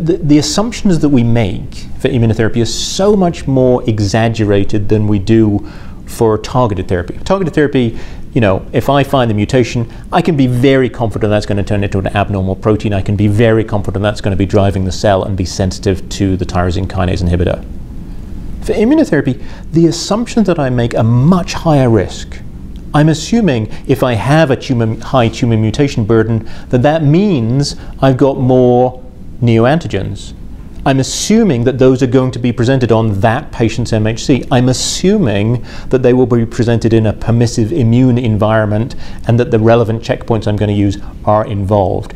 the assumptions that we make for immunotherapy are so much more exaggerated than we do for targeted therapy. Targeted therapy, you know, if I find the mutation, I can be very confident that's going to turn into an abnormal protein. I can be very confident that's going to be driving the cell and be sensitive to the tyrosine kinase inhibitor. For immunotherapy, the assumptions that I make are much higher risk. I'm assuming if I have a high tumor mutation burden, that means I've got more neoantigens. I'm assuming that those are going to be presented on that patient's MHC. I'm assuming that they will be presented in a permissive immune environment and that the relevant checkpoints I'm going to use are involved.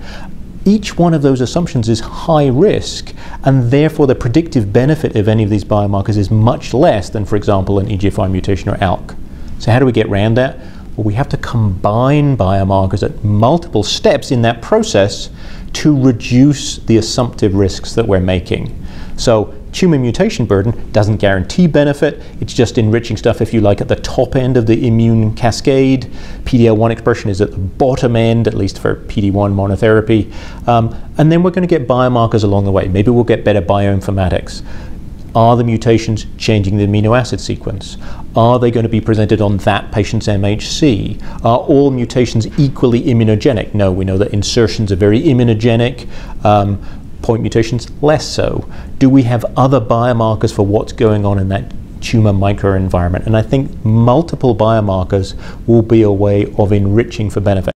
Each one of those assumptions is high risk, and therefore the predictive benefit of any of these biomarkers is much less than, for example, an EGFR mutation or ALK. So how do we get around that? Well, we have to combine biomarkers at multiple steps in that process to reduce the assumptive risks that we're making. So tumor mutation burden doesn't guarantee benefit. It's just enriching stuff, if you like, at the top end of the immune cascade. PD-L1 expression is at the bottom end, at least for PD-1 monotherapy. And then we're going to get biomarkers along the way. Maybe we'll get better bioinformatics. Are the mutations changing the amino acid sequence? Are they going to be presented on that patient's MHC? Are all mutations equally immunogenic? No, we know that insertions are very immunogenic, point mutations less so. Do we have other biomarkers for what's going on in that tumor microenvironment? And I think multiple biomarkers will be a way of enriching for benefit.